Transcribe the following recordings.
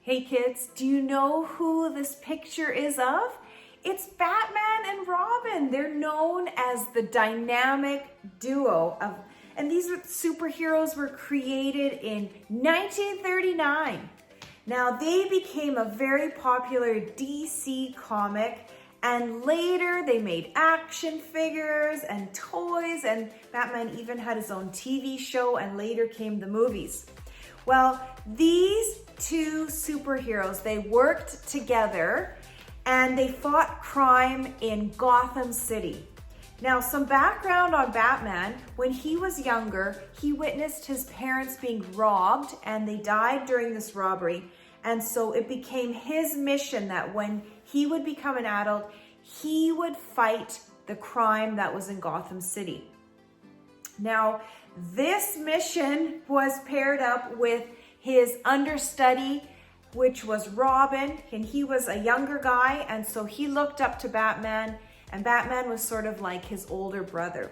Hey kids, do you know who this picture is of? It's Batman and Robin. They're known as the dynamic duo of, and these superheroes were created in 1939. Now they became a very popular DC comic, and later they made action figures and toys, and Batman even had his own TV show, and later came the movies. Well, these two superheroes, they worked together and they fought crime in Gotham City. Now, some background on Batman. When he was younger, he witnessed his parents being robbed and they died during this robbery. And so it became his mission that when he would become an adult, he would fight the crime that was in Gotham City. Now, this mission was paired up with his understudy, which was Robin, and he was a younger guy, and so he looked up to Batman, and Batman was sort of like his older brother.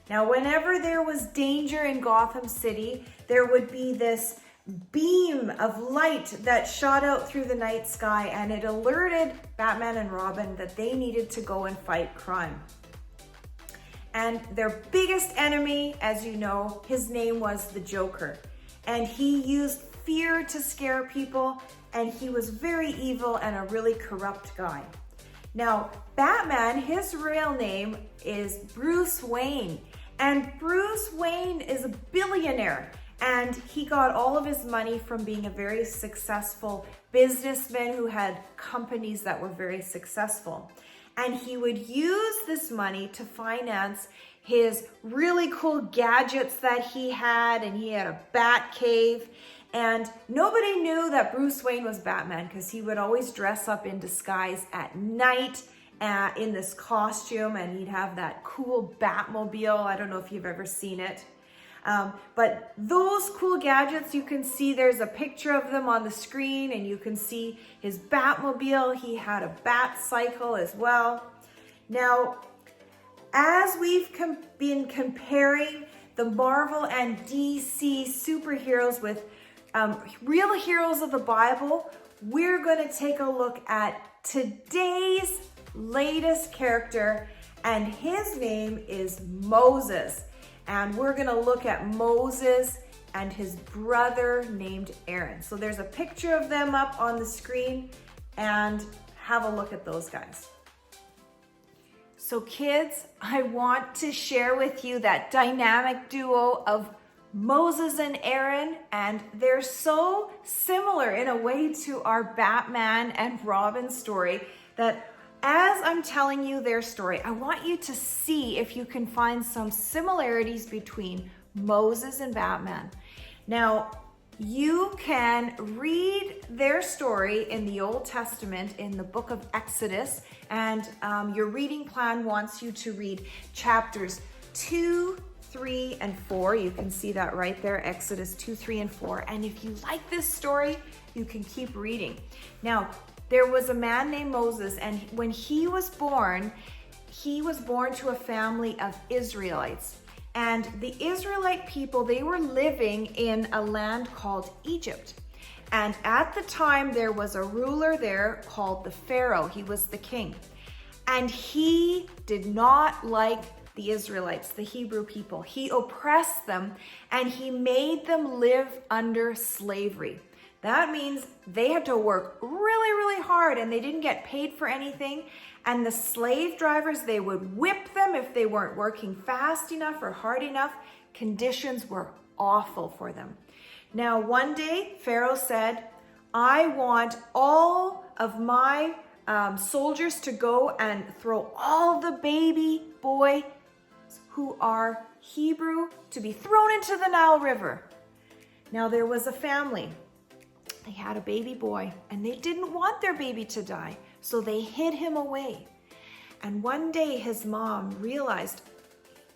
Now, whenever there was danger in Gotham City, there would be this beam of light that shot out through the night sky, and it alerted Batman and Robin that they needed to go and fight crime. And their biggest enemy, as you know, his name was the Joker. And he used fear to scare people, and he was very evil and a really corrupt guy. Now, Batman, his real name is Bruce Wayne. And Bruce Wayne is a billionaire. And he got all of his money from being a very successful businessman who had companies that were very successful. And he would use this money to finance his really cool gadgets that he had, and he had a bat cave. And nobody knew that Bruce Wayne was Batman because he would always dress up in disguise at night in this costume, and he'd have that cool Batmobile. I don't know if you've ever seen it. But those cool gadgets, you can see there's a picture of them on the screen, and you can see his Batmobile. He had a bat cycle as well. Now, as we've been comparing the Marvel and DC superheroes with real heroes of the Bible, we're going to take a look at today's latest character, and his name is Moses. And we're going to look at Moses and his brother named Aaron. So there's a picture of them up on the screen, and have a look at those guys. So kids, I want to share with you that dynamic duo of Moses and Aaron, and they're so similar in a way to our Batman and Robin story that as I'm telling you their story, I want you to see if you can find some similarities between Moses and Batman. Now, you can read their story in the Old Testament in the book of Exodus, and your reading plan wants you to read chapters 2, 3, and 4. You can see that right there, Exodus 2, 3, and 4. And if you like this story, you can keep reading. Now, there was a man named Moses, and when he was born to a family of Israelites. And the Israelite people, they were living in a land called Egypt. And at the time, there was a ruler there called the Pharaoh. He was the king. And he did not like the Israelites, the Hebrew people. He oppressed them, and he made them live under slavery. That means they had to work really, really hard, and they didn't get paid for anything. And the slave drivers, they would whip them if they weren't working fast enough or hard enough. Conditions were awful for them. Now, one day, Pharaoh said, I want all of my soldiers to go and throw all the baby boys who are Hebrew to be thrown into the Nile River. Now, there was a family. They had a baby boy, and they didn't want their baby to die, so they hid him away. And one day his mom realized,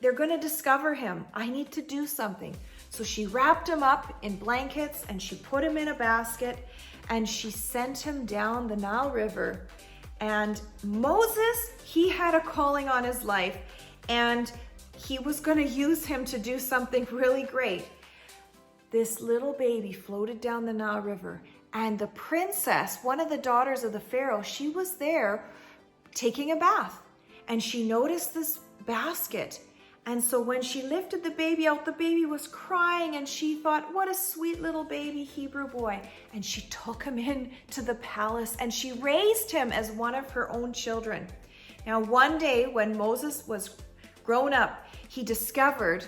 they're going to discover him. I need to do something. So she wrapped him up in blankets, and she put him in a basket, and she sent him down the Nile River. And Moses, he had a calling on his life, and he was going to use him to do something really great. This little baby floated down the Nile River, And the princess, one of the daughters of the Pharaoh, she was there taking a bath. And she noticed this basket. And so when she lifted the baby out, the baby was crying, and she thought, what a sweet little baby Hebrew boy. And she took him in to the palace, and she raised him as one of her own children. Now, one day when Moses was grown up, he discovered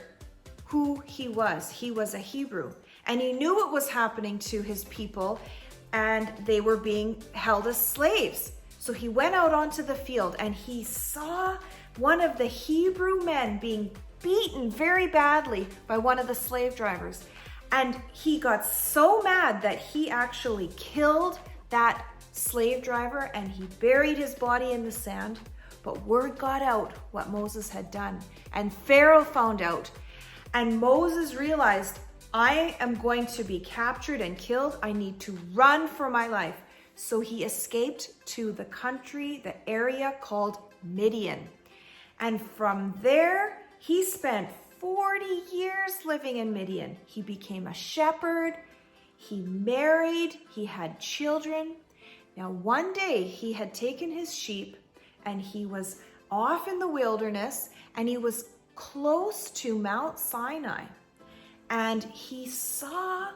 who he was. He was a Hebrew, and he knew what was happening to his people, and they were being held as slaves. So he went out onto the field, and he saw one of the Hebrew men being beaten very badly by one of the slave drivers. And he got so mad that he actually killed that slave driver, and he buried his body in the sand. But word got out what Moses had done, and Pharaoh found out. And Moses realized, I am going to be captured and killed. I need to run for my life. So he escaped to the country, the area called Midian. And from there, he spent 40 years living in Midian. He became a shepherd. He married. He had children. Now, one day he had taken his sheep, and he was off in the wilderness, and he was close to Mount Sinai. And he saw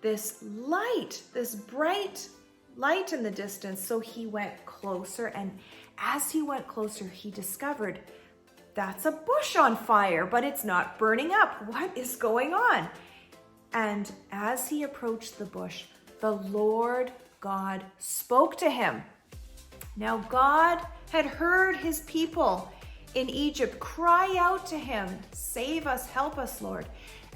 this light, this bright light in the distance. So he went closer, and as he went closer, he discovered that's a bush on fire, but it's not burning up. What is going on? And as he approached the bush, the Lord God spoke to him. Now, God had heard his people in Egypt cry out to him, save us, help us, Lord.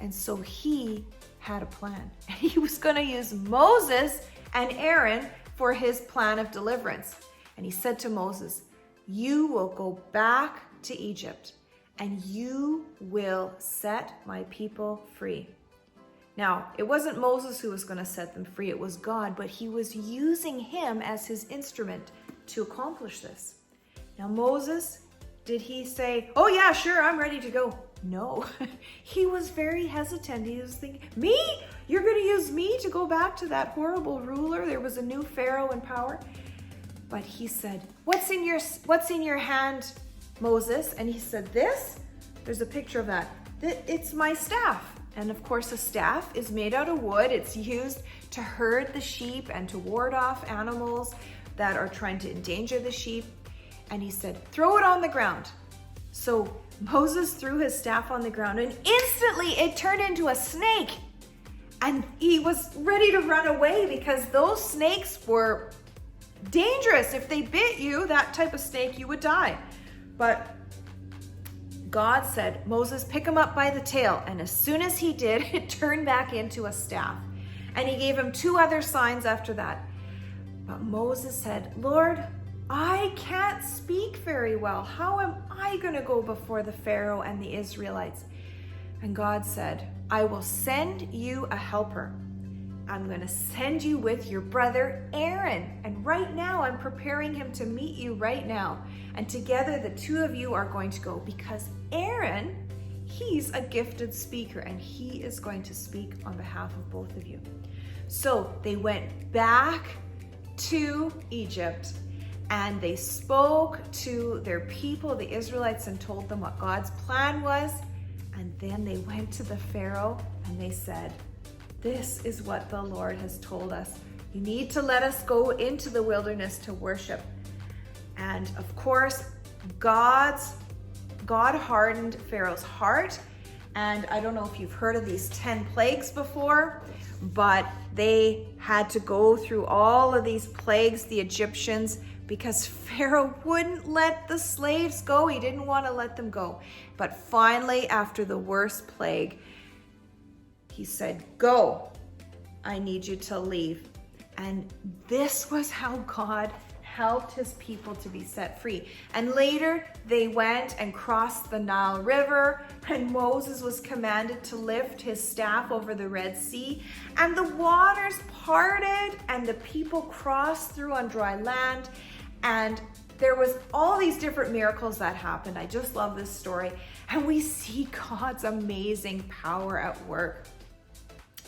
And so he had a plan. He was going to use Moses and Aaron for his plan of deliverance. And he said to Moses, you will go back to Egypt, and you will set my people free. Now, it wasn't Moses who was going to set them free, it was God, but he was using him as his instrument to accomplish this. Now, Moses, did he say, oh yeah, sure, I'm ready to go? No, he was very hesitant. He was thinking, me? You're going to use me to go back to that horrible ruler? There was a new Pharaoh in power. But he said, what's in your hand, Moses? And he said, this? There's a picture of that. It's my staff. And of course, a staff is made out of wood. It's used to herd the sheep and to ward off animals that are trying to endanger the sheep. And he said, throw it on the ground. So Moses threw his staff on the ground, and instantly it turned into a snake. And he was ready to run away because those snakes were dangerous. If they bit you, that type of snake, you would die. But God said, Moses, pick him up by the tail. And as soon as he did, it turned back into a staff. And he gave him 2 other signs after that. But Moses said, Lord, I can't speak very well. How am I going to go before the Pharaoh and the Israelites? And God said, I will send you a helper. I'm going to send you with your brother Aaron. And right now, I'm preparing him to meet you right now. And together, the 2 of you are going to go, because Aaron, he's a gifted speaker, and he is going to speak on behalf of both of you. So they went back to Egypt, and they spoke to their people, the Israelites, and told them what God's plan was. And then they went to the Pharaoh and they said, this is what the Lord has told us. You need to let us go into the wilderness to worship. And of course, God hardened Pharaoh's heart. And I don't know if you've heard of these 10 plagues before, but they had to go through all of these plagues, the Egyptians, because Pharaoh wouldn't let the slaves go. He didn't want to let them go. But finally, after the worst plague, he said, go, I need you to leave. And this was how God helped his people to be set free. And later they went and crossed the Nile River, and Moses was commanded to lift his staff over the Red Sea, and the waters parted and the people crossed through on dry land. And there was all these different miracles that happened. I just love this story. And we see God's amazing power at work.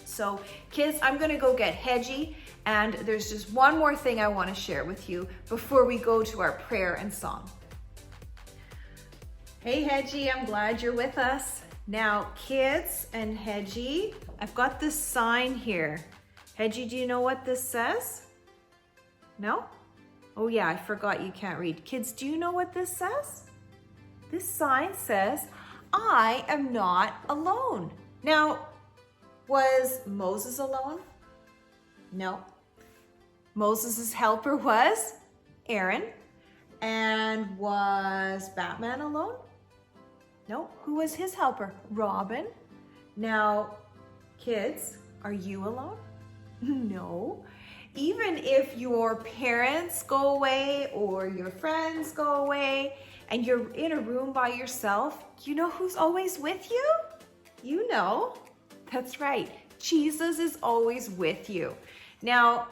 So So kids, I'm gonna go get Hedgie, and there's just one more thing I wanna share with you before we go to our prayer and song. Hey Hedgie, I'm glad you're with us. Now kids and Hedgie, I've got this sign here. Hedgie, do you know what this says? No? Oh yeah, I forgot you can't read. Kids, do you know what this says? This sign says, I am not alone. Now, was Moses alone? No. Moses' helper was Aaron. And was Batman alone? No. Who was his helper? Robin. Now, kids, are you alone? No. Even if your parents go away or your friends go away and you're in a room by yourself, you know who's always with you? You know. That's right. Jesus is always with you. Now,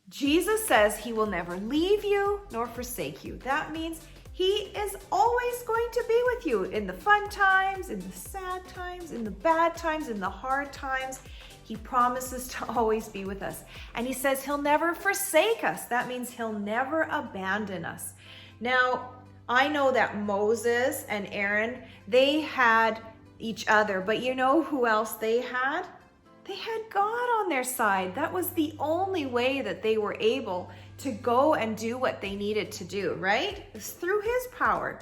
Jesus says he will never leave you nor forsake you. That means he is always going to be with you in the fun times, in the sad times, in the bad times, in the hard times. He promises to always be with us. And he says he'll never forsake us. That means he'll never abandon us. Now, I know that Moses and Aaron, they had each other, but you know who else they had? They had God on their side. That was the only way that they were able to go and do what they needed to do, right? It was through his power.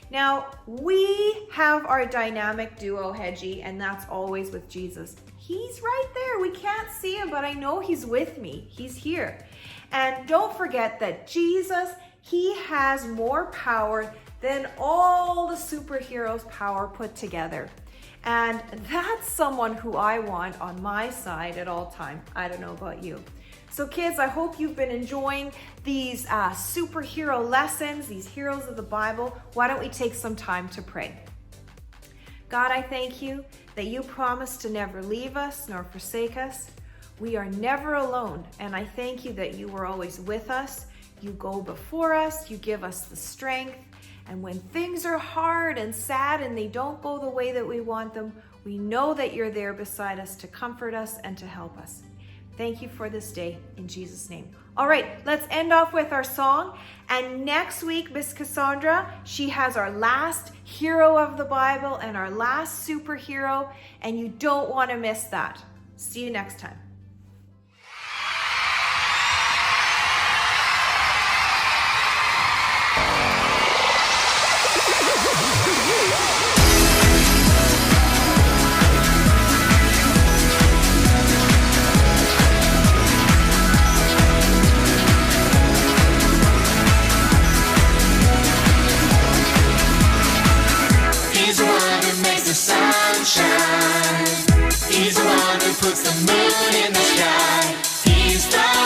Now, we have our dynamic duo, Hedgie, and that's always with Jesus. He's right there. We can't see him, but I know he's with me. He's here. And don't forget that Jesus, he has more power than all the superheroes' power put together. And that's someone who I want on my side at all time. I don't know about you. So kids, I hope you've been enjoying these superhero lessons, these heroes of the Bible. Why don't we take some time to pray? God, I thank you that you promised to never leave us nor forsake us. We are never alone, and I thank you that you are always with us. You go before us, you give us the strength, and when things are hard and sad and they don't go the way that we want them, we know that you're there beside us to comfort us and to help us. Thank you for this day, in Jesus' name. All right, let's end off with our song. And next week, Miss Cassandra, she has our last hero of the Bible and our last superhero, and you don't want to miss that. See you next time. Sunshine. He's the one who puts the moon in the sky. He's the